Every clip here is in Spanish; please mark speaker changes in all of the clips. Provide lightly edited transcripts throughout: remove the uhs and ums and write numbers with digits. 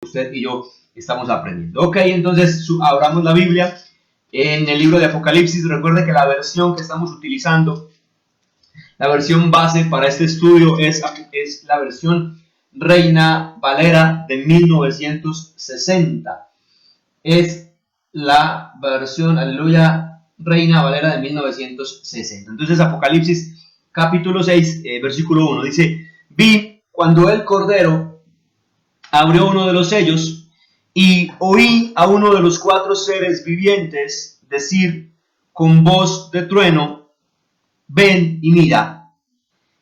Speaker 1: usted y yo estamos aprendiendo. Ok, entonces abramos la Biblia en el libro de Apocalipsis. Recuerde que la versión que estamos utilizando, la versión base para este estudio es la versión Reina Valera de 1960. Es la versión, aleluya, Reina Valera de 1960. Entonces Apocalipsis capítulo 6, versículo 1 dice: vi cuando el Cordero abrió uno de los sellos y oí a uno de los 4 seres vivientes decir con voz de trueno: ven y mira.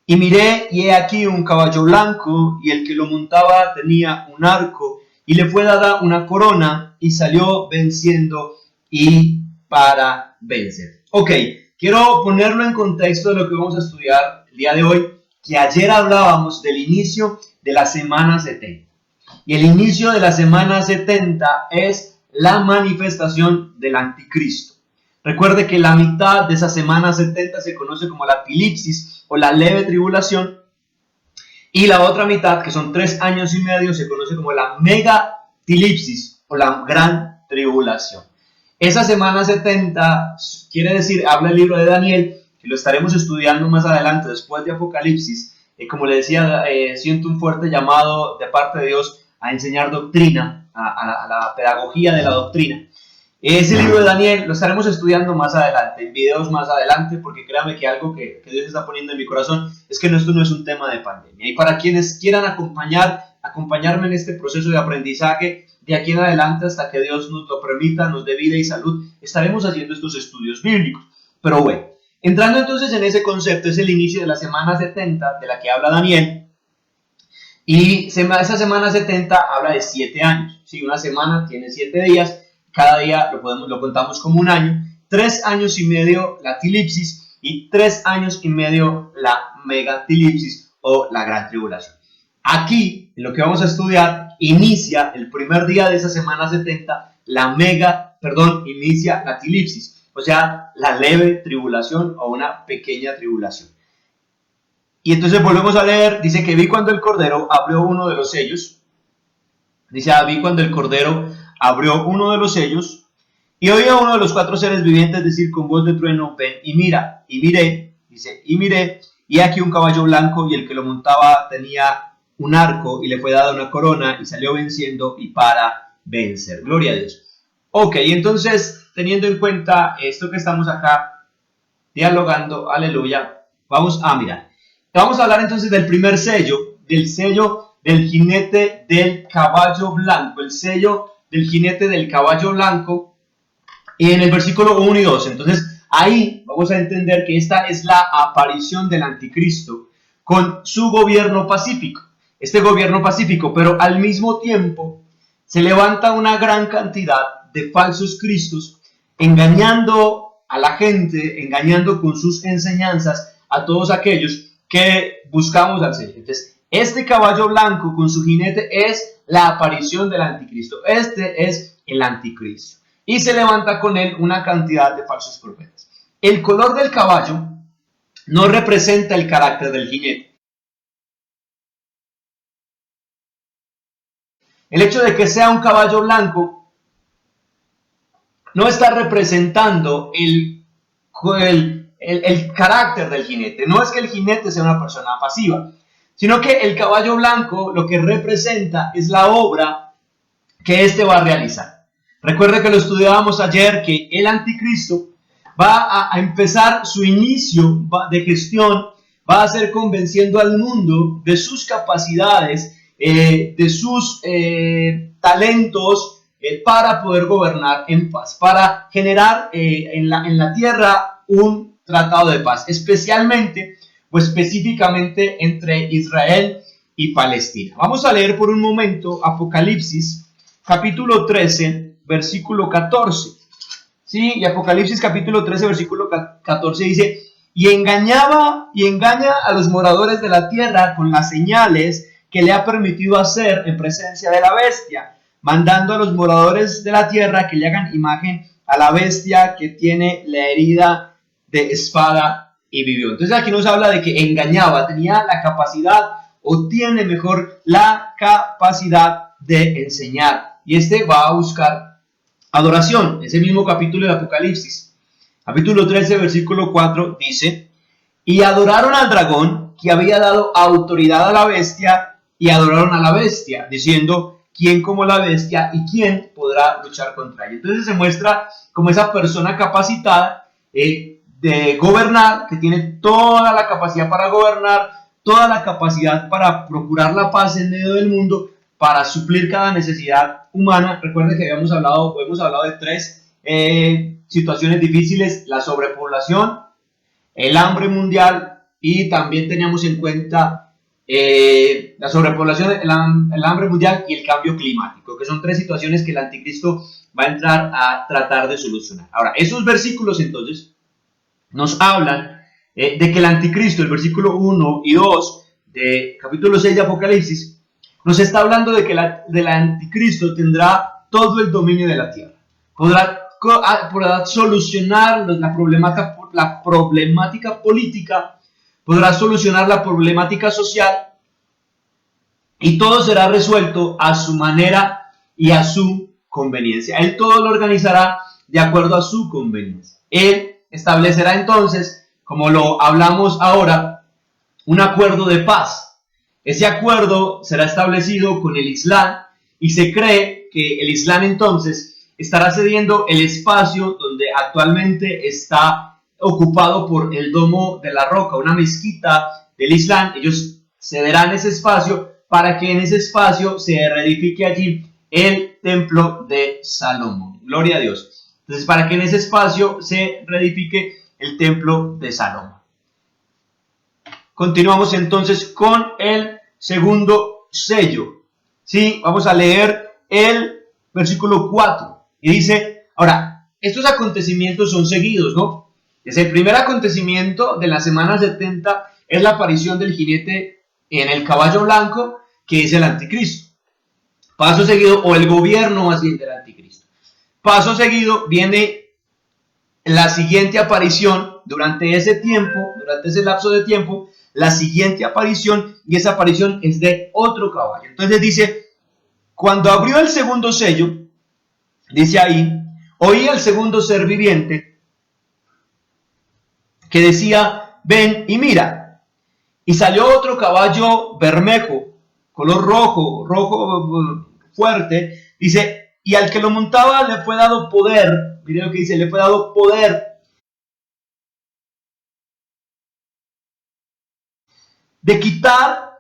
Speaker 1: Y miré, y he aquí un caballo blanco, y el que lo montaba tenía un arco, y le fue dada una corona, y salió venciendo y para vencer. Ok, quiero ponerlo en contexto de lo que vamos a estudiar el día de hoy, que ayer hablábamos del inicio de la semana 70. Y el inicio de la semana 70 es la manifestación del anticristo. Recuerde que la mitad de esa semana 70 se conoce como la tilipsis o la leve tribulación, y la otra mitad, que son 3 años y medio, se conoce como la mega tilipsis o la gran tribulación. Esa semana 70 quiere decir, habla el libro de Daniel, que lo estaremos estudiando más adelante después de Apocalipsis. Como le decía, siento un fuerte llamado de parte de Dios a enseñar doctrina, a la pedagogía de la doctrina. Ese libro de Daniel lo estaremos estudiando más adelante, en videos más adelante, porque créame que algo que Dios está poniendo en mi corazón es que esto no es un tema de pandemia. Y para quienes quieran acompañarme en este proceso de aprendizaje, de aquí en adelante hasta que Dios nos lo permita, nos dé vida y salud, estaremos haciendo estos estudios bíblicos. Pero bueno, entrando entonces en ese concepto, es el inicio de la semana 70 de la que habla Daniel. Y esa semana 70 habla de 7 años. ¿Sí? Una semana tiene 7 días. Cada día lo contamos como un año. 3 años y medio la tilipsis y 3 años y medio la megatilipsis o la gran tribulación. Aquí, en lo que vamos a estudiar, inicia el primer día de esa semana 70, inicia la tilipsis, o sea, la leve tribulación o una pequeña tribulación. Y entonces volvemos a leer, dice que vi cuando el Cordero abrió uno de los sellos. Dice, vi cuando el Cordero abrió uno de los sellos y oí a uno de los 4 seres vivientes decir con voz de trueno: ven y mira. Y miré, dice, y miré, y aquí un caballo blanco, y el que lo montaba tenía un arco, y le fue dada una corona, y salió venciendo y para vencer. Gloria a Dios. Ok, entonces, teniendo en cuenta esto que estamos acá dialogando, aleluya, vamos a mirar. Vamos a hablar entonces del primer sello, del sello del jinete del caballo blanco, el sello del jinete del caballo blanco, y en el versículo 1 y 2. Entonces, ahí vamos a entender que esta es la aparición del anticristo con su gobierno pacífico. Este gobierno pacífico, pero al mismo tiempo se levanta una gran cantidad de falsos cristos, engañando a la gente, engañando con sus enseñanzas a todos aquellos que buscamos al Señor. Entonces, este caballo blanco con su jinete es la aparición del anticristo. Este es el anticristo. Y se levanta con él una cantidad de falsos profetas. El color del caballo no representa el carácter del jinete. El hecho de que sea un caballo blanco no está representando el carácter del jinete. No es que el jinete sea una persona pasiva, sino que el caballo blanco lo que representa es la obra que éste va a realizar. Recuerde que lo estudiábamos ayer, que el anticristo va a empezar su inicio de gestión, va a ser convenciendo al mundo de sus capacidades, de sus talentos para poder gobernar en paz, para generar en la tierra un tratado de paz, especialmente o específicamente entre Israel y Palestina. Vamos a leer por un momento Apocalipsis capítulo 13, versículo 14. Sí, y Apocalipsis capítulo 13, versículo 14 dice: y engaña a los moradores de la tierra con las señales que le ha permitido hacer en presencia de la bestia, mandando a los moradores de la tierra que le hagan imagen a la bestia que tiene la herida de espada y vivió. Entonces aquí nos habla de que engañaba, tenía la capacidad o tiene mejor la capacidad de enseñar. Y este va a buscar adoración. Ese mismo capítulo de Apocalipsis, capítulo 13, versículo 4, dice: y adoraron al dragón que había dado autoridad a la bestia, y adoraron a la bestia, diciendo: ¿quién como la bestia y quién podrá luchar contra ella? Entonces se muestra como esa persona capacitada de gobernar, que tiene toda la capacidad para gobernar, toda la capacidad para procurar la paz en medio del mundo, para suplir cada necesidad humana. Recuerden que hemos hablado de tres situaciones difíciles: la sobrepoblación, el hambre mundial, y también teníamos en cuenta la sobrepoblación, el hambre mundial y el cambio climático, que son tres situaciones que el anticristo va a entrar a tratar de solucionar. Ahora, esos versículos entonces nos hablan de que el anticristo, el versículo 1 y 2 de capítulo 6 de Apocalipsis, nos está hablando de que el anticristo tendrá todo el dominio de la tierra. Podrá solucionar la problemática política, podrá solucionar la problemática social, y todo será resuelto a su manera y a su conveniencia. Él todo lo organizará de acuerdo a su conveniencia. Él establecerá entonces, como lo hablamos ahora, un acuerdo de paz. Ese acuerdo será establecido con el Islam, y se cree que el Islam entonces estará cediendo el espacio donde actualmente está ocupado por el Domo de la Roca, una mezquita del Islam. Ellos cederán ese espacio para que en ese espacio se reedifique allí el templo de Salomón. Gloria a Dios. Entonces, para que en ese espacio se reedifique el templo de Salomón. Continuamos entonces con el segundo sello. Sí, vamos a leer el versículo 4. Y dice: ahora, estos acontecimientos son seguidos, ¿no? Es el primer acontecimiento de la semana 70, es la aparición del jinete en el caballo blanco, que es el anticristo. Paso seguido, o el gobierno más bien del anticristo. Paso seguido viene la siguiente aparición durante ese tiempo, durante ese lapso de tiempo, la siguiente aparición, y esa aparición es de otro caballo. Entonces dice: cuando abrió el segundo sello, dice ahí, oí al segundo ser viviente que decía: ven y mira. Y salió otro caballo bermejo, color rojo fuerte, dice, y al que lo montaba le fue dado poder, miren lo que dice, le fue dado poder de quitar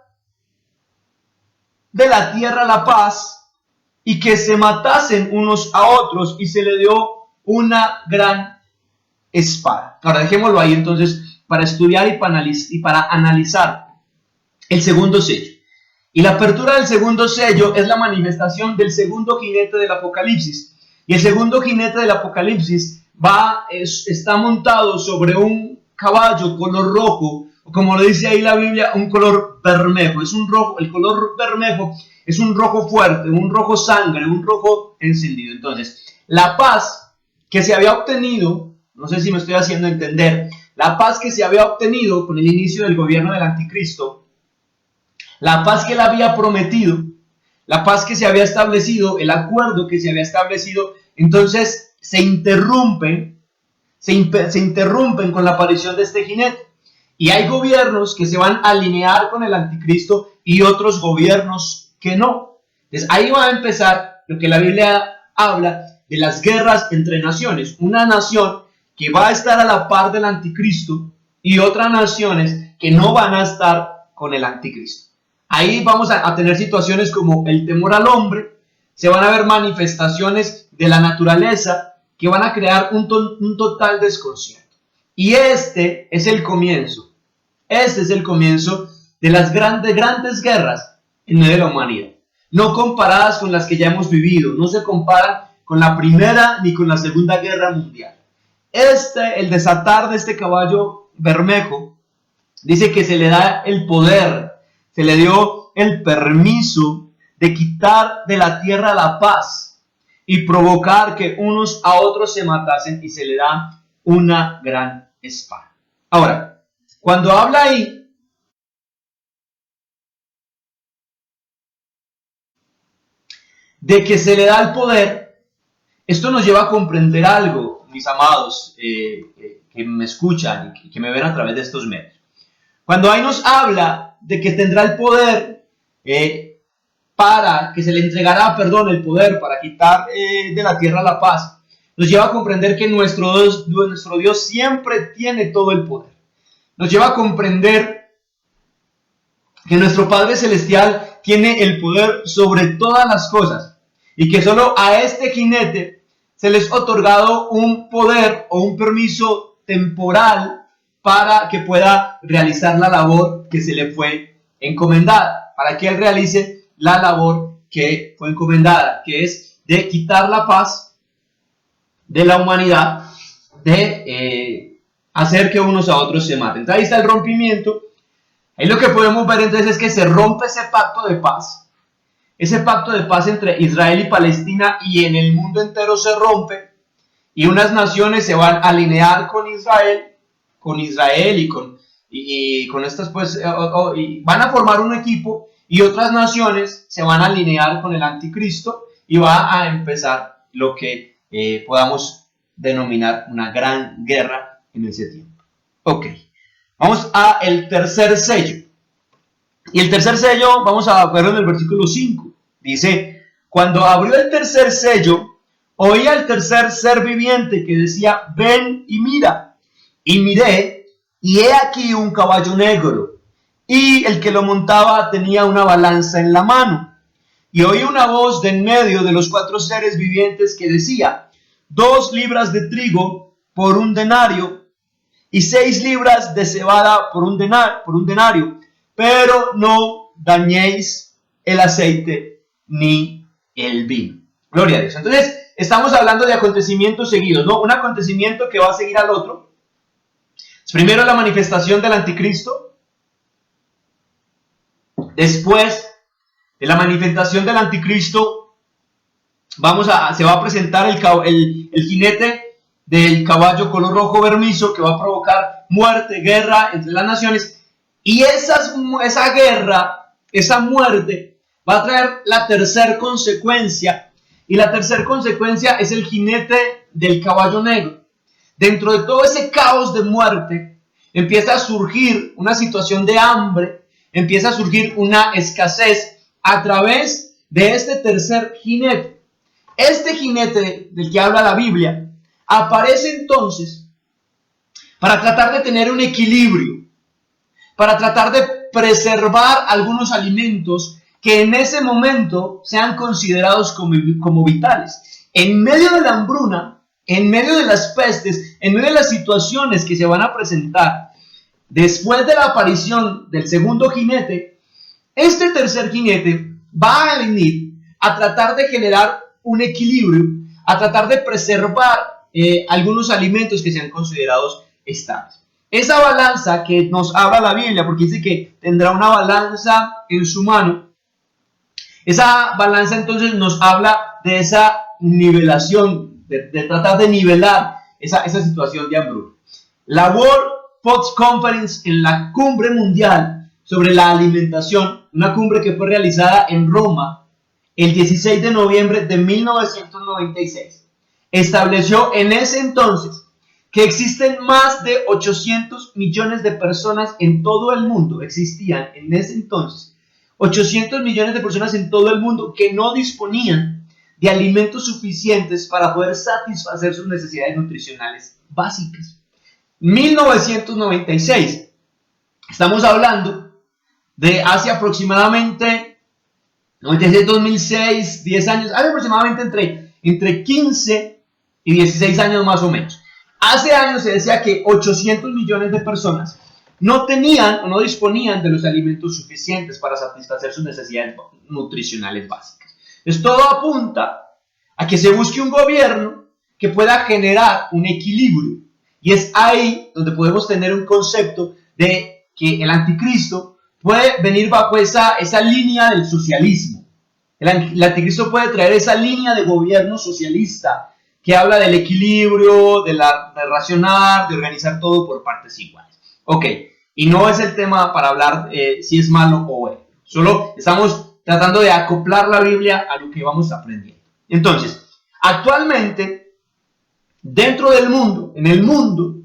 Speaker 1: de la tierra la paz, y que se matasen unos a otros, y se le dio una gran espada. Ahora dejémoslo ahí entonces para estudiar y para analizar el segundo sello. Y la apertura del segundo sello es la manifestación del segundo jinete del Apocalipsis. Y el segundo jinete del Apocalipsis está montado sobre un caballo color rojo, o como lo dice ahí la Biblia, un color bermejo. El color bermejo es un rojo fuerte, un rojo sangre, un rojo encendido. Entonces, la paz que se había obtenido, no sé si me estoy haciendo entender, la paz que se había obtenido con el inicio del gobierno del anticristo, la paz que él había prometido, la paz que se había establecido, el acuerdo que se había establecido, entonces se interrumpen con la aparición de este jinete. Y hay gobiernos que se van a alinear con el anticristo y otros gobiernos que no. Entonces ahí va a empezar lo que la Biblia habla de las guerras entre naciones. Una nación que va a estar a la par del anticristo y otras naciones que no van a estar con el anticristo. Ahí vamos a tener situaciones como el temor al hombre, se van a ver manifestaciones de la naturaleza que van a crear un total desconcierto. Y este es el comienzo de las grandes guerras en medio de la humanidad. No comparadas con las que ya hemos vivido, no se comparan con la Primera ni con la Segunda Guerra Mundial. El desatar de este caballo bermejo, dice que se le da el poder, se le dio el permiso de quitar de la tierra la paz y provocar que unos a otros se matasen, y se le da una gran espada. Ahora, cuando habla ahí, de que se le da el poder, esto nos lleva a comprender algo, mis amados, que me escuchan y que me ven a través de estos medios. Cuando ahí nos habla de que tendrá el poder, para que se le entregará, el poder para quitar de la tierra la paz, nos lleva a comprender que nuestro Dios siempre tiene todo el poder. Nos lleva a comprender que nuestro Padre Celestial tiene el poder sobre todas las cosas y que solo a este jinete se les ha otorgado un poder o un permiso temporal para que pueda realizar la labor que se le fue encomendada, para que él realice la labor que fue encomendada, que es de quitar la paz de la humanidad, de hacer que unos a otros se maten. Entonces ahí está el rompimiento. Ahí lo que podemos ver entonces es que se rompe ese pacto de paz. Ese pacto de paz entre Israel y Palestina y en el mundo entero se rompe. Y unas naciones se van a alinear con Israel y con estas pues y van a formar un equipo, y otras naciones se van a alinear con el anticristo y va a empezar lo que podamos denominar una gran guerra en ese tiempo. Ok, vamos a el tercer sello. Y el tercer sello, vamos a verlo en el versículo 5. Dice: cuando abrió el tercer sello, oí al tercer ser viviente que decía: ven y mira. Y miré, y he aquí un caballo negro, y el que lo montaba tenía una balanza en la mano. Y oí una voz de en medio de los 4 seres vivientes que decía: 2 libras de trigo por un denario, y 6 libras de cebada por un denario, pero no dañéis el aceite ni el vino. Gloria a Dios. Entonces, estamos hablando de acontecimientos seguidos, ¿no? Un acontecimiento que va a seguir al otro. Primero la manifestación del anticristo. Después de la manifestación del anticristo, se va a presentar el jinete del caballo color rojo vermizo, que va a provocar muerte, guerra entre las naciones. Y esa guerra, esa muerte, va a traer la tercera consecuencia. Y la tercera consecuencia es el jinete del caballo negro. Dentro de todo ese caos de muerte, empieza a surgir una situación de hambre, empieza a surgir una escasez a través de este tercer jinete. Este jinete del que habla la Biblia aparece entonces para tratar de tener un equilibrio, para tratar de preservar algunos alimentos que en ese momento sean considerados como vitales. En medio de la hambruna, en medio de las pestes, en medio de las situaciones que se van a presentar después de la aparición del segundo jinete, este tercer jinete va a venir a tratar de generar un equilibrio, a tratar de preservar algunos alimentos que sean considerados estables. Esa balanza que nos habla la Biblia, porque dice que tendrá una balanza en su mano, esa balanza entonces nos habla de esa nivelación, de tratar de nivelar esa situación de hambruna. La World Food Conference, en la cumbre mundial sobre la alimentación, una cumbre que fue realizada en Roma el 16 de noviembre de 1996, estableció en ese entonces que existen más de 800 millones de personas en todo el mundo. Existían en ese entonces 800 millones de personas en todo el mundo que no disponían de alimentos suficientes para poder satisfacer sus necesidades nutricionales básicas. 1996. Estamos hablando de hace aproximadamente 96, 2006, 10 años, hace aproximadamente entre 15 y 16 años más o menos. Hace años se decía que 800 millones de personas no tenían o no disponían de los alimentos suficientes para satisfacer sus necesidades nutricionales básicas. Entonces todo apunta a que se busque un gobierno que pueda generar un equilibrio. Y es ahí donde podemos tener un concepto de que el anticristo puede venir bajo esa línea del socialismo. El anticristo puede traer esa línea de gobierno socialista que habla del equilibrio, de racionar, de organizar todo por partes iguales. Ok, y no es el tema para hablar si es malo o bueno. Solo estamos tratando de acoplar la Biblia a lo que vamos aprendiendo. Entonces, actualmente, dentro del mundo, en el mundo,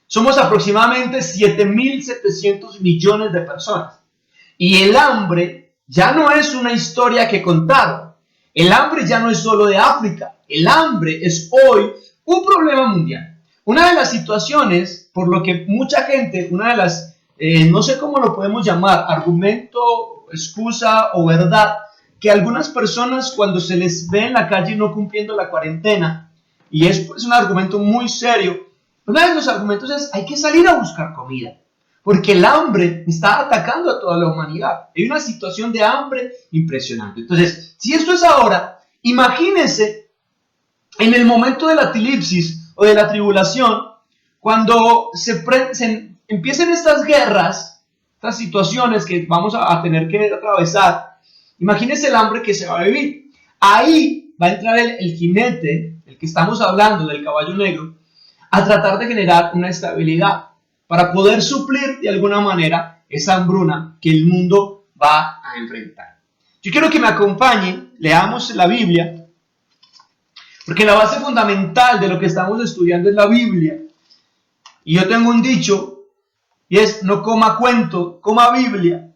Speaker 1: somos aproximadamente 7.700 millones de personas. Y el hambre ya no es una historia que contaron. El hambre ya no es solo de África. El hambre es hoy un problema mundial. Una de las situaciones por lo que mucha gente, una de las, no sé cómo lo podemos llamar, argumento, excusa o verdad, que algunas personas cuando se les ve en la calle no cumpliendo la cuarentena, y es un argumento muy serio, uno de los argumentos es: hay que salir a buscar comida, porque el hambre está atacando a toda la humanidad. Hay una situación de hambre impresionante. Entonces, si esto es ahora, imagínense en el momento de la tilipsis o de la tribulación, cuando se empiecen estas guerras, estas situaciones que vamos a tener que atravesar. Imagínense el hambre que se va a vivir. Ahí va a entrar el jinete, el que estamos hablando, del caballo negro, a tratar de generar una estabilidad para poder suplir de alguna manera esa hambruna que el mundo va a enfrentar. Yo quiero que me acompañen, leamos la Biblia, porque la base fundamental de lo que estamos estudiando es la Biblia. Y yo tengo un dicho, y es: no coma cuento, coma Biblia.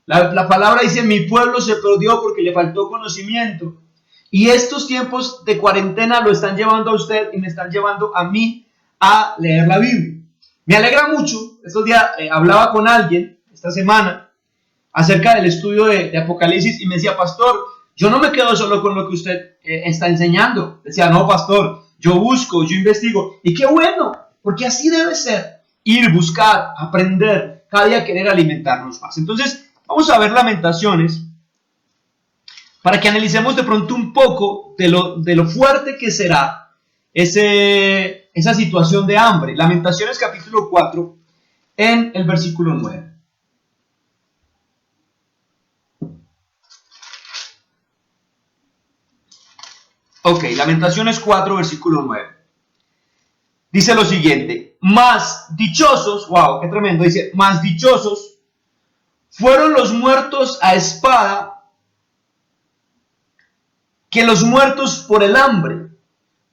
Speaker 1: La palabra dice: mi pueblo se perdió porque le faltó conocimiento. Y estos tiempos de cuarentena lo están llevando a usted y me están llevando a mí a leer la Biblia. Me alegra mucho. Estos días hablaba con alguien esta semana acerca del estudio de Apocalipsis y me decía: pastor, yo no me quedo solo con lo que usted está enseñando. Decía: no, pastor, yo busco, yo investigo. Y qué bueno, porque así debe ser. Ir, buscar, aprender, cada día querer alimentarnos más. Entonces, vamos a ver Lamentaciones para que analicemos de pronto un poco de lo fuerte que será esa situación de hambre. Lamentaciones capítulo 4 en el versículo 9. Ok, Lamentaciones 4, versículo 9. Dice lo siguiente: más dichosos, wow, qué tremendo, dice: más dichosos fueron los muertos a espada que los muertos por el hambre,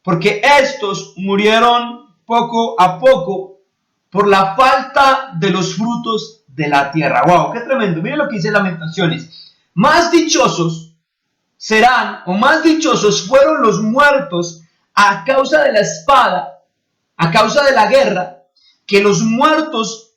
Speaker 1: porque estos murieron poco a poco por la falta de los frutos de la tierra. Wow, qué tremendo. Miren lo que dice Lamentaciones: más dichosos serán, o más dichosos fueron los muertos a causa de la espada, a causa de la guerra, que los muertos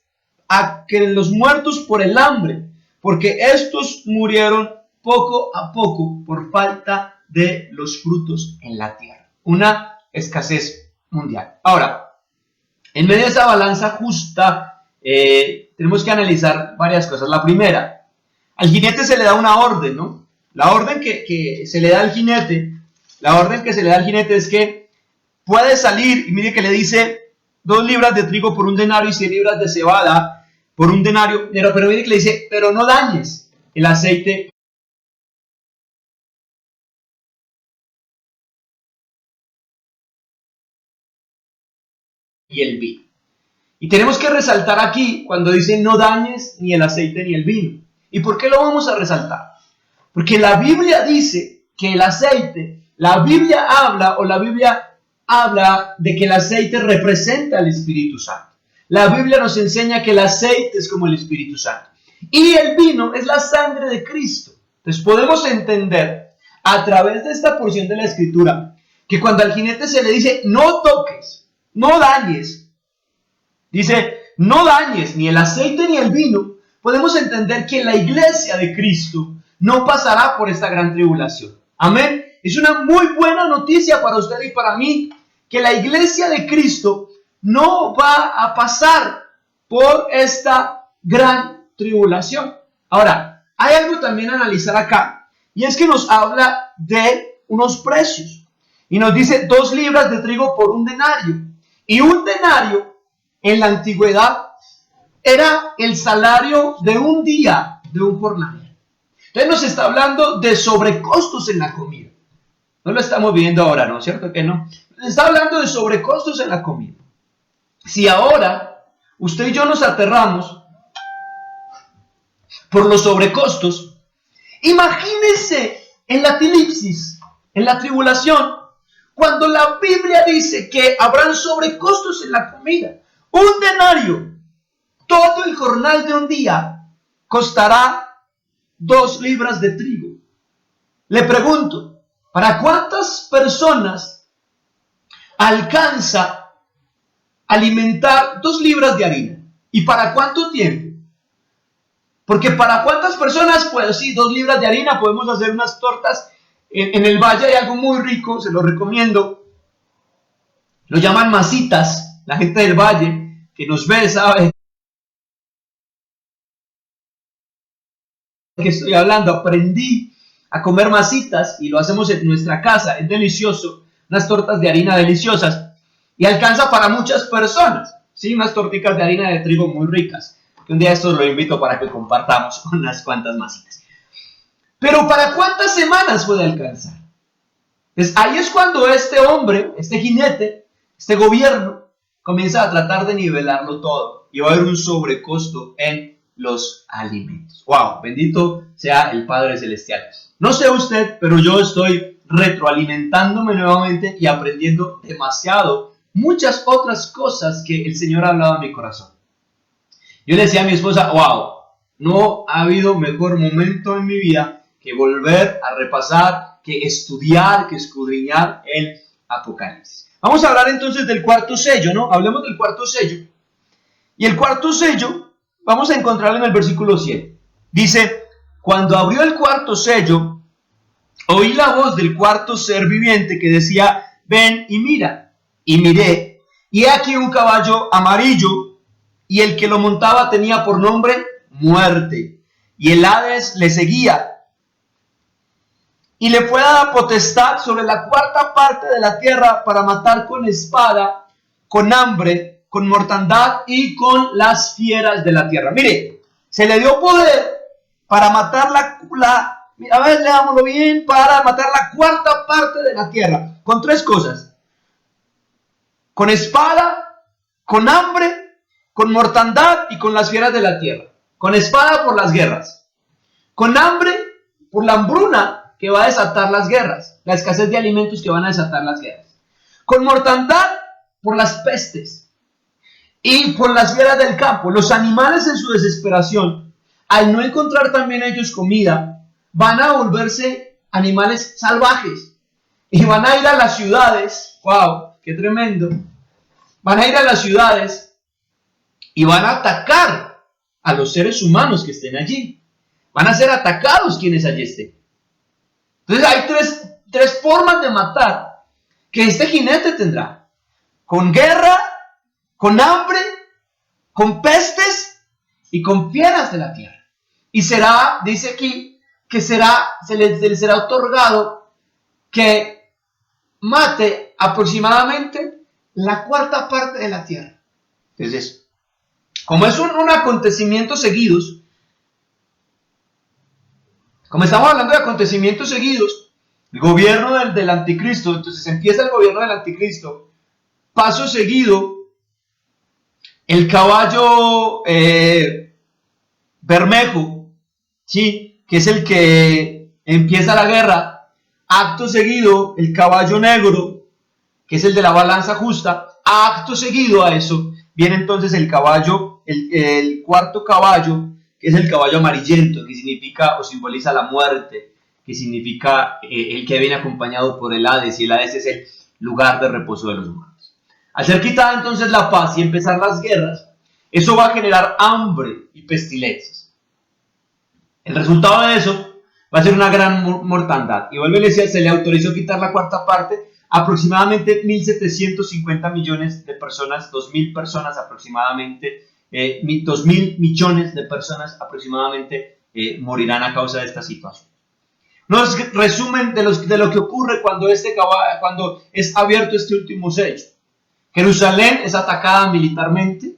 Speaker 1: por el hambre, porque estos murieron poco a poco por falta de los frutos en la tierra. Una escasez mundial. Ahora, en medio de esa balanza justa, tenemos que analizar varias cosas. La primera: al jinete se le da una orden, ¿no? La orden que se le da al jinete, es que puede salir, y mire que le dice 2 libras de trigo por un denario y 100 libras de cebada por un denario, pero mire que le dice: pero no dañes el aceite y el vino. Y tenemos que resaltar aquí cuando dice: no dañes ni el aceite ni el vino. ¿Y por qué lo vamos a resaltar? Porque la Biblia dice que el aceite, la Biblia habla de que el aceite representa al Espíritu Santo. La Biblia nos enseña que el aceite es como el Espíritu Santo. Y el vino es la sangre de Cristo. Entonces podemos entender a través de esta porción de la Escritura que cuando al jinete se le dice: no toques, no dañes, dice: no dañes ni el aceite ni el vino, podemos entender que la iglesia de Cristo no pasará por esta gran tribulación. Amén. Es una muy buena noticia para usted y para mí, que la iglesia de Cristo no va a pasar por esta gran tribulación. Ahora, hay algo también a analizar acá, y es que nos habla de unos precios. Y nos dice 2 libras de trigo por un denario. Y un denario en la antigüedad era el salario de un día de un jornalero. Entonces nos está hablando de sobrecostos en la comida. No lo estamos viendo ahora, ¿no es cierto que no? Nos está hablando de sobrecostos en la comida. Si ahora usted y yo nos aterramos por los sobrecostos, Imagínense en la tilipsis, en la tribulación, cuando la Biblia dice que habrán sobrecostos en la comida. Un denario, todo el jornal de un día, costará 2 libras de trigo. Le pregunto, ¿para cuántas personas alcanza alimentar 2 libras de harina? ¿Y para cuánto tiempo? Porque para cuántas personas, pues sí, 2 libras de harina, podemos hacer unas tortas. En el valle hay algo muy rico, se lo recomiendo. Lo llaman masitas. La gente del valle que nos ve sabe de qué estoy hablando. Aprendí a comer masitas y lo hacemos en nuestra casa. Es delicioso. Unas tortas de harina deliciosas. Y alcanza para muchas personas. ¿Sí? Unas torticas de harina de trigo muy ricas. Un día esto lo invito para que compartamos unas cuantas masitas. Pero ¿para cuántas semanas puede alcanzar? Pues ahí es cuando este hombre, este jinete, este gobierno, comienza a tratar de nivelarlo todo. Y va a haber un sobrecosto en los alimentos. ¡Wow! Bendito sea el Padre Celestial. No sé usted, pero yo estoy retroalimentándome nuevamente y aprendiendo demasiado muchas otras cosas que el Señor ha hablado a mi corazón. Yo le decía a mi esposa, wow, no ha habido mejor momento en mi vida que volver a repasar, que estudiar, que escudriñar el Apocalipsis. Vamos a hablar entonces del cuarto sello, ¿no? Hablemos del cuarto sello. Y el cuarto sello, vamos a encontrarlo en el versículo 7. Dice, cuando abrió el cuarto sello, oí la voz del cuarto ser viviente que decía, ven y mira. Y miré, y he aquí un caballo amarillo, y el que lo montaba tenía por nombre Muerte, y el Hades le seguía. Y le fue dada potestad sobre la cuarta parte de la tierra para matar con espada, con hambre, con mortandad y con las fieras de la tierra. Mire, se le dio poder para matar a ver, leámoslo bien, para matar la cuarta parte de la tierra, con 3 cosas. Con espada, con hambre, con mortandad y con las fieras de la tierra. Con espada por las guerras. Con hambre por la hambruna que va a desatar las guerras. La escasez de alimentos que van a desatar las guerras. Con mortandad por las pestes. Y por las fieras del campo. Los animales en su desesperación, al no encontrar también ellos comida, van a volverse animales salvajes. Y van a ir a las ciudades. ¡Wow! ¡Qué tremendo! Van a ir a las ciudades y van a atacar a los seres humanos que estén allí. Van a ser atacados quienes allí estén. Entonces hay tres formas de matar que este jinete tendrá. Con guerra, con hambre, con pestes y con fieras de la tierra. Y será, dice aquí, que se le será otorgado que mate aproximadamente la cuarta parte de la tierra. Entonces, como es un acontecimiento seguidos, como estamos hablando de acontecimientos seguidos, el gobierno del anticristo, entonces empieza el gobierno del anticristo, paso seguido, el caballo bermejo, ¿sí? Que es el que empieza la guerra, acto seguido, el caballo negro, que es el de la balanza justa, acto seguido a eso, viene entonces el caballo, el cuarto caballo, que es el caballo amarillento, que significa o simboliza la muerte, que significa el que viene acompañado por el Hades, y el Hades es el lugar de reposo de los humanos. Al ser quitada entonces la paz y empezar las guerras, eso va a generar hambre y pestilencias. El resultado de eso va a ser una gran mortandad. Y vuelve a decir, se le autorizó quitar la cuarta parte, aproximadamente 1.750 millones de personas, 2.000 personas aproximadamente, 2.000 millones de personas aproximadamente morirán a causa de esta situación. Nos resumen de lo que ocurre cuando es abierto este último sello. Jerusalén es atacada militarmente.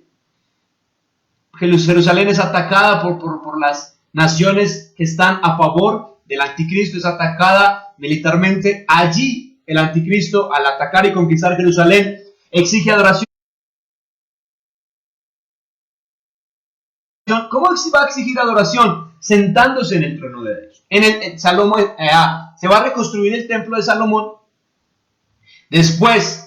Speaker 1: Jerusalén es atacada por las naciones que están a favor del anticristo, es atacada militarmente. Allí el anticristo, al atacar y conquistar Jerusalén, exige adoración ¿Cómo va a exigir adoración? Sentándose en el trono de Dios. En Salomón, se va a reconstruir el templo de Salomón. Después,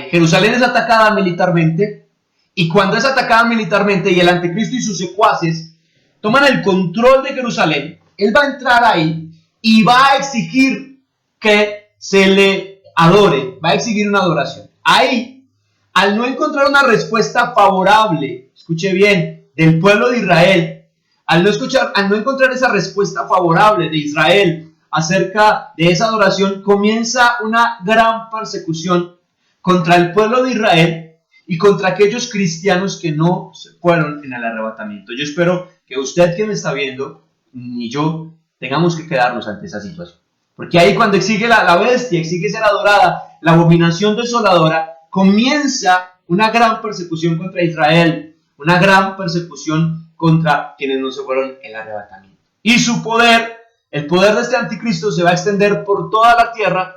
Speaker 1: Jerusalén es atacada militarmente. Y cuando es atacada militarmente y el anticristo y sus secuaces toman el control de Jerusalén, él va a entrar ahí y va a exigir que se le adore, va a exigir una adoración. Ahí, al no encontrar una respuesta favorable, escuche bien, del pueblo de Israel, al no encontrar esa respuesta favorable de Israel acerca de esa adoración, comienza una gran persecución contra el pueblo de Israel y contra aquellos cristianos que no se fueron en el arrebatamiento. Yo espero que usted que me está viendo, ni yo, tengamos que quedarnos ante esa situación. Porque ahí cuando exige la bestia, exige ser adorada, la abominación desoladora, comienza una gran persecución contra Israel, una gran persecución contra quienes no se fueron en el arrebatamiento. Y su poder, el poder de este anticristo se va a extender por toda la tierra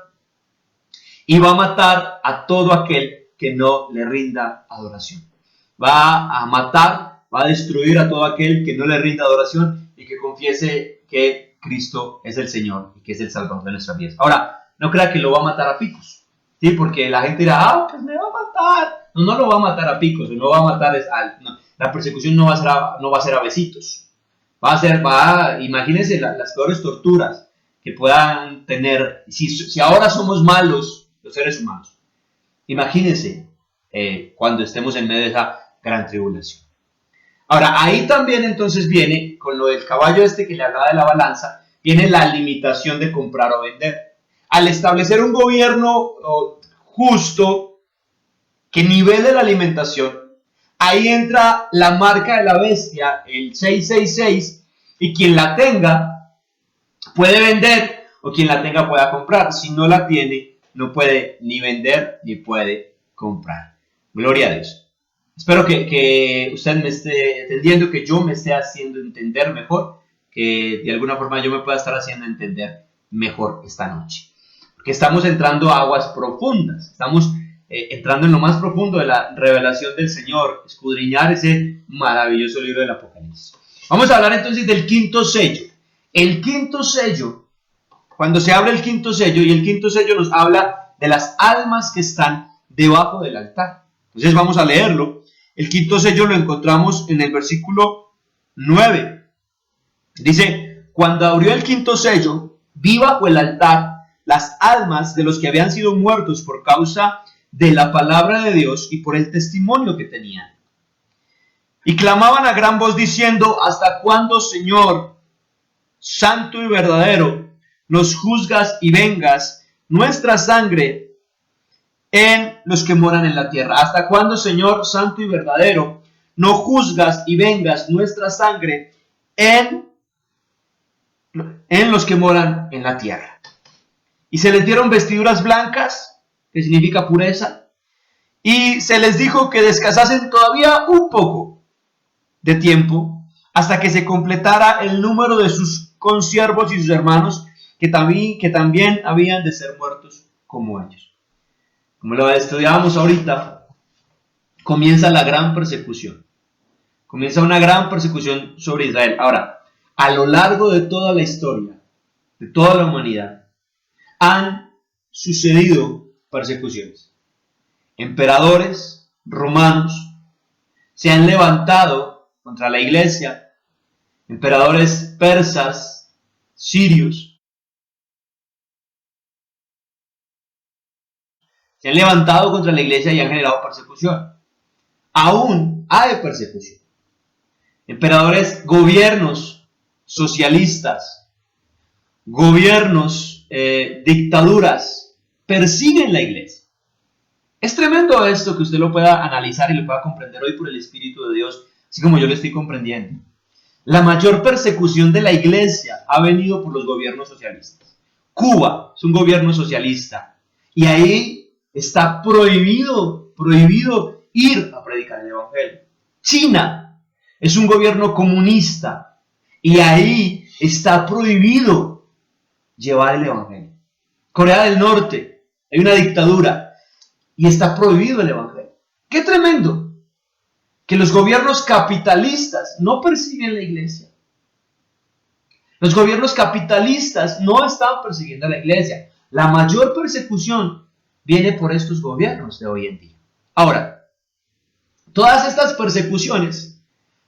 Speaker 1: y va a matar a todo aquel que no le rinda adoración. Va a matar, va a destruir a todo aquel que no le rinda adoración y que confiese que Cristo es el Señor y que es el Salvador de nuestras vidas. Ahora, no crea que lo va a matar a picos, ¿sí? Porque la gente dirá, pues me va a matar. No, no lo va a matar a picos, no va a matar no. La persecución no va a ser a besitos. Imagínense las peores torturas que puedan tener. Si ahora somos malos, los seres humanos, imagínense cuando estemos en medio de esa gran tribulación. Ahora, ahí también entonces viene, con lo del caballo que le hablaba de la balanza, viene la limitación de comprar o vender. Al establecer un gobierno justo que nivele la alimentación, ahí entra la marca de la bestia, el 666, y quien la tenga puede vender o quien la tenga pueda comprar. Si no la tiene, no puede ni vender ni puede comprar. Gloria a Dios. Espero que usted me esté entendiendo, que yo me esté haciendo entender mejor, que de alguna forma yo me pueda estar haciendo entender mejor esta noche. Porque estamos entrando a aguas profundas, estamos entrando en lo más profundo de la revelación del Señor, escudriñar ese maravilloso libro del Apocalipsis. Vamos a hablar entonces del quinto sello. El quinto sello, cuando se abre el quinto sello, y el quinto sello nos habla de las almas que están debajo del altar. Entonces vamos a leerlo. El quinto sello lo encontramos en el versículo 9. Dice, cuando abrió el quinto sello, vi bajo el altar las almas de los que habían sido muertos por causa de la palabra de Dios y por el testimonio que tenían. Y clamaban a gran voz diciendo, ¿hasta cuándo, Señor, santo y verdadero, nos juzgas y vengas nuestra sangre en los que moran en la tierra? ¿Hasta cuándo, Señor, santo y verdadero, no juzgas y vengas nuestra sangre en los que moran en la tierra? Y se les dieron vestiduras blancas, que significa pureza, y se les dijo que descansasen todavía un poco de tiempo, hasta que se completara el número de sus consiervos y sus hermanos, que también habían de ser muertos como ellos. Como lo estudiábamos ahorita, comienza la gran persecución. Comienza una gran persecución sobre Israel. Ahora, a lo largo de toda la historia, de toda la humanidad, han sucedido persecuciones. Emperadores romanos se han levantado contra la iglesia. Emperadores persas, sirios, se han levantado contra la iglesia y han generado persecución. Aún hay persecución. Emperadores, gobiernos socialistas, gobiernos, dictaduras, persiguen la iglesia. Es tremendo esto, que usted lo pueda analizar y lo pueda comprender hoy por el Espíritu de Dios, así como yo lo estoy comprendiendo. La mayor persecución de la iglesia ha venido por los gobiernos socialistas. Cuba es un gobierno socialista y ahí está prohibido ir a predicar el evangelio. China es un gobierno comunista y ahí está prohibido llevar el evangelio. Corea del Norte, hay una dictadura y está prohibido el evangelio. ¡Qué tremendo! que los gobiernos capitalistas no persiguen la iglesia. Los gobiernos capitalistas no están persiguiendo a la iglesia. La mayor persecución viene por estos gobiernos de hoy en día. Ahora, todas estas persecuciones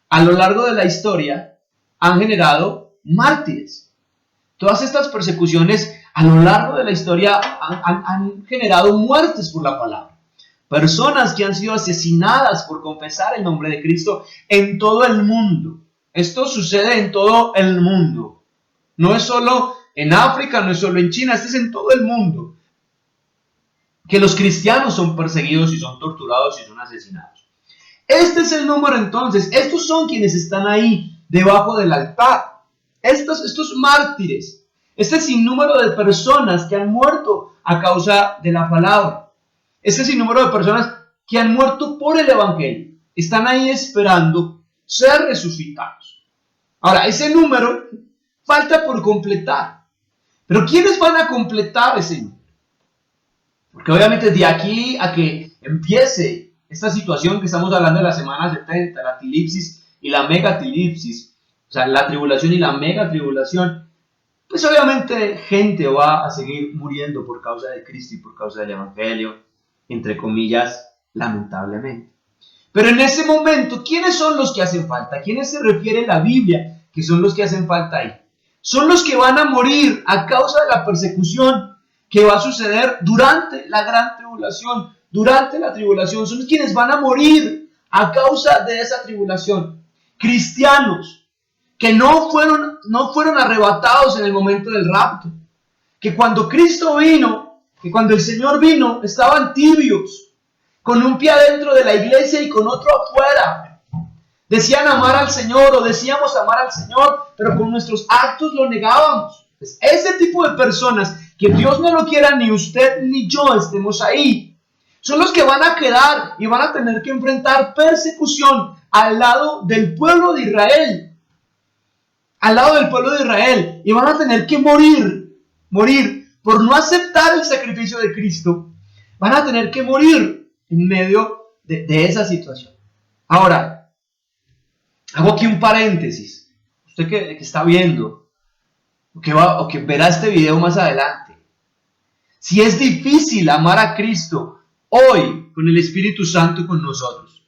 Speaker 1: a lo largo de la historia han generado mártires. Todas estas persecuciones a lo largo de la historia han generado muertes por la palabra. Personas que han sido asesinadas por confesar el nombre de Cristo en todo el mundo. Esto sucede en todo el mundo. No es solo en África, no es solo en China, esto es en todo el mundo. Que los cristianos son perseguidos y son torturados y son asesinados. Este es el número entonces. Estos son quienes están ahí debajo del altar. Estos mártires. Este sinnúmero de personas que han muerto a causa de la palabra. Este sinnúmero de personas que han muerto por el evangelio. Están ahí esperando ser resucitados. Ahora, ese número falta por completar. Pero ¿quiénes van a completar ese número? Porque obviamente de aquí a que empiece esta situación que estamos hablando de la semana 70, la tilipsis y la megatilipsis, o sea, la tribulación y la megatribulación, pues obviamente gente va a seguir muriendo por causa de Cristo y por causa del evangelio, entre comillas, lamentablemente. Pero en ese momento, ¿quiénes son los que hacen falta? ¿A quiénes se refiere la Biblia que son los que hacen falta ahí? Son los que van a morir a causa de la persecución que va a suceder durante la gran tribulación, durante la tribulación. Son quienes van a morir a causa de esa tribulación. Cristianos que no fueron arrebatados en el momento del rapto. Que cuando Cristo vino, que cuando el Señor vino, estaban tibios, con un pie adentro de la iglesia y con otro afuera. Decían amar al Señor o decíamos amar al Señor, pero con nuestros actos lo negábamos. Pues ese tipo de personas, que Dios no lo quiera, ni usted ni yo estemos ahí, son los que van a quedar y van a tener que enfrentar persecución al lado del pueblo de Israel. Al lado del pueblo de Israel. Y van a tener que morir por no aceptar el sacrificio de Cristo. Van a tener que morir en medio de esa situación. Ahora, hago aquí un paréntesis. Usted que está viendo, o que verá este video más adelante. Si es difícil amar a Cristo hoy con el Espíritu Santo con nosotros,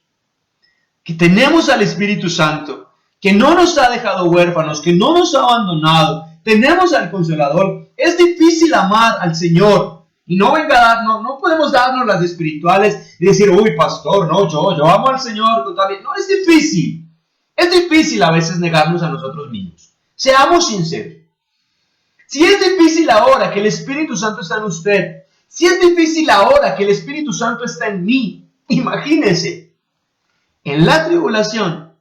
Speaker 1: que tenemos al Espíritu Santo, que no nos ha dejado huérfanos, que no nos ha abandonado, tenemos al Consolador, es difícil amar al Señor. Y no no podemos darnos las espirituales y decir, uy, pastor, no, yo amo al Señor. No, es difícil. Es difícil a veces negarnos a nosotros mismos. Seamos sinceros. Si es difícil ahora que el Espíritu Santo está en usted, si es difícil ahora que el Espíritu Santo está en mí, imagínese, en la tribulación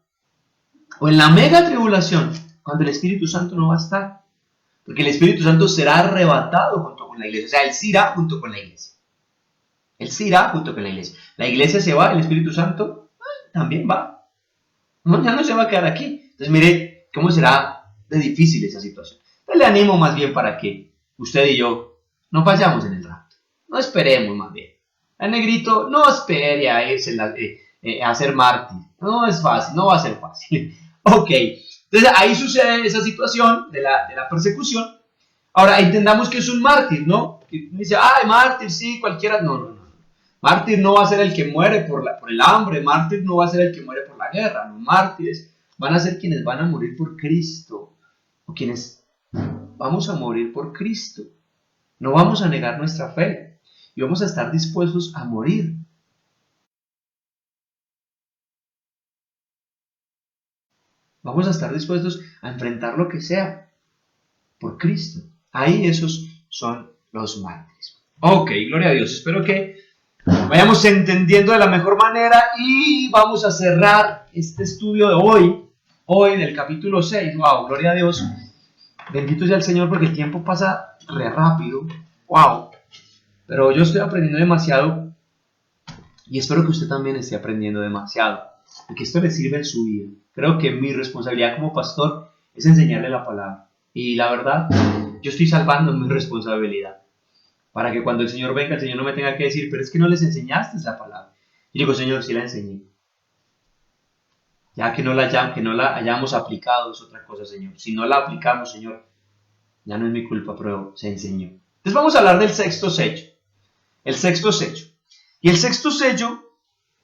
Speaker 1: o en la mega tribulación, cuando el Espíritu Santo no va a estar, porque el Espíritu Santo será arrebatado junto con la iglesia, o sea, Él se irá junto con la iglesia. Él se irá junto con la iglesia. La iglesia se va, el Espíritu Santo también va. No, ya no se va a quedar aquí. Entonces mire cómo será de difícil esa situación. Entonces le animo más bien para que usted y yo no vayamos en el rapto. No esperemos más bien. El negrito no espere a irse a ser mártir. No es fácil, no va a ser fácil. Ok, entonces ahí sucede esa situación de la persecución. Ahora entendamos que es un mártir, ¿no? Que dice, ay, mártir, sí, cualquiera. No. Mártir no va a ser el que muere por el hambre. Mártir no va a ser el que muere por la guerra. Los mártires van a ser quienes van a morir por Cristo. O quienes vamos a morir por Cristo. No vamos a negar nuestra fe. Y vamos a estar dispuestos a morir. Vamos a estar dispuestos a enfrentar lo que sea por Cristo. Ahí esos son los mártires. Ok, gloria a Dios. Espero que vayamos entendiendo de la mejor manera y vamos a cerrar este estudio de hoy del capítulo 6. Wow, gloria a Dios. Bendito sea el Señor porque el tiempo pasa re rápido. Wow. Pero yo estoy aprendiendo demasiado y espero que usted también esté aprendiendo demasiado. Porque esto le sirve en su vida. Creo que mi responsabilidad como pastor es enseñarle la palabra. Y la verdad, yo estoy salvando mi responsabilidad. Para que cuando el Señor venga, el Señor no me tenga que decir, pero es que no les enseñaste la palabra. Y digo, Señor, sí la enseñé. Ya que no la hayamos aplicado es otra cosa, Señor. Si no la aplicamos, Señor, ya no es mi culpa, pero se enseñó. Entonces vamos a hablar del sexto sello. El sexto sello. Y el sexto sello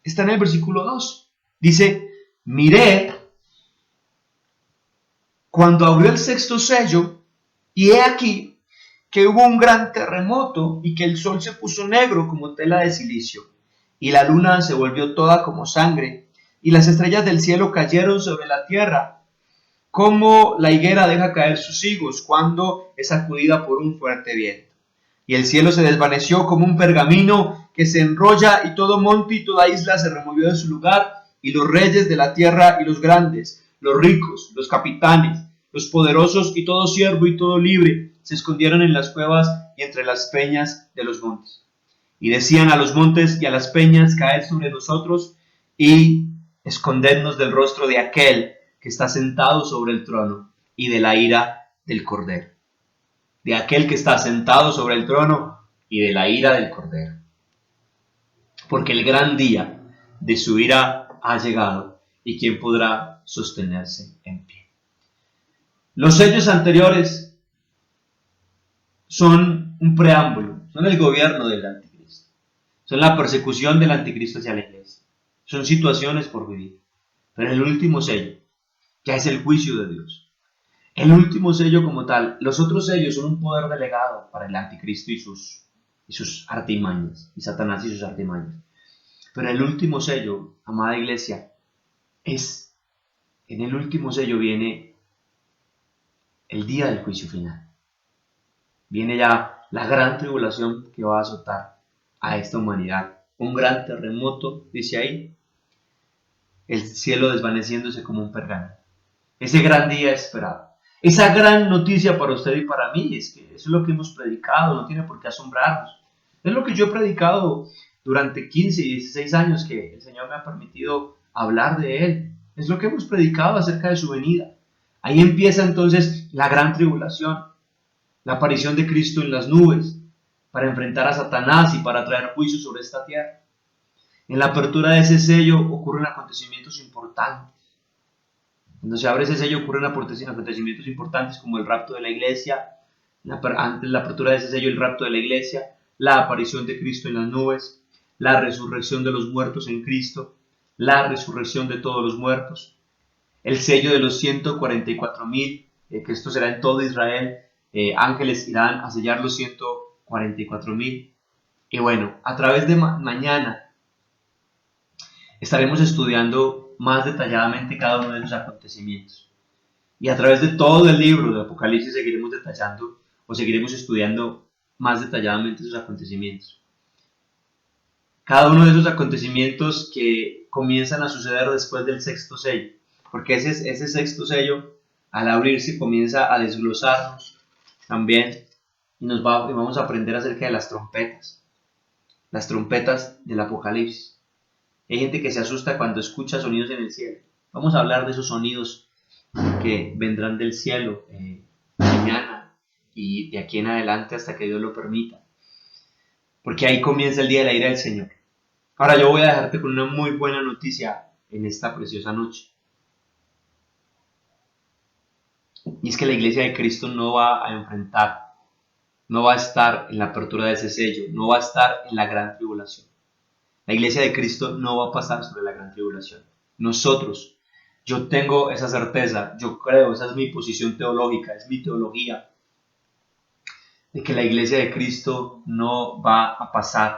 Speaker 1: está en el versículo 2. Dice, miré cuando abrió el sexto sello, y he aquí que hubo un gran terremoto y que el sol se puso negro como tela de silicio, y la luna se volvió toda como sangre, y las estrellas del cielo cayeron sobre la tierra, como la higuera deja caer sus higos cuando es sacudida por un fuerte viento. Y el cielo se desvaneció como un pergamino que se enrolla, y todo monte y toda isla se removió de su lugar, y los reyes de la tierra y los grandes, los ricos, los capitanes, los poderosos y todo siervo y todo libre se escondieron en las cuevas y entre las peñas de los montes. Y decían a los montes y a las peñas, caed sobre nosotros y escondednos del rostro de aquel que está sentado sobre el trono y de la ira del Cordero. De aquel que está sentado sobre el trono y de la ira del Cordero. Porque el gran día de su ira ha llegado, y quién podrá sostenerse en pie. Los sellos anteriores son un preámbulo, son el gobierno del anticristo, son la persecución del anticristo hacia la iglesia, son situaciones por vivir. Pero el último sello ya es el juicio de Dios. El último sello como tal, los otros sellos son un poder delegado para el anticristo y sus artimañas, y Satanás y sus artimañas. Pero el último sello, amada iglesia, en el último sello viene el día del juicio final. Viene ya la gran tribulación que va a azotar a esta humanidad. Un gran terremoto, dice ahí, el cielo desvaneciéndose como un pergamino. Ese gran día esperado. Esa gran noticia para usted y para mí es que eso es lo que hemos predicado, no tiene por qué asombrarnos. Es lo que yo he predicado durante 15 y 16 años que el Señor me ha permitido hablar de Él. Es lo que hemos predicado acerca de su venida. Ahí empieza entonces la gran tribulación, la aparición de Cristo en las nubes, para enfrentar a Satanás y para traer juicio sobre esta tierra. En la apertura de ese sello ocurren acontecimientos importantes. Cuando se abre ese sello ocurren acontecimientos importantes como el rapto de la iglesia, antes de la apertura de ese sello el rapto de la iglesia, la aparición de Cristo en las nubes, la resurrección de los muertos en Cristo, la resurrección de todos los muertos, el sello de los 144,000, que esto será en todo Israel, ángeles irán a sellar los 144,000. Y bueno, a través de mañana estaremos estudiando más detalladamente cada uno de esos acontecimientos. Y a través de todo el libro de Apocalipsis seguiremos detallando o seguiremos estudiando más detalladamente esos acontecimientos. Cada uno de esos acontecimientos que comienzan a suceder después del sexto sello. Porque ese sexto sello, al abrirse, comienza a desglosarnos también y vamos a aprender acerca de las trompetas del Apocalipsis. Hay gente que se asusta cuando escucha sonidos en el cielo. Vamos a hablar de esos sonidos que vendrán del cielo mañana y de aquí en adelante hasta que Dios lo permita. Porque ahí comienza el día de la ira del Señor. Ahora yo voy a dejarte con una muy buena noticia en esta preciosa noche. Y es que la iglesia de Cristo no va a enfrentar, no va a estar en la apertura de ese sello, no va a estar en la gran tribulación. La iglesia de Cristo no va a pasar sobre la gran tribulación. Nosotros, yo tengo esa certeza, yo creo, esa es mi posición teológica, es mi teología, de que la iglesia de Cristo no va a pasar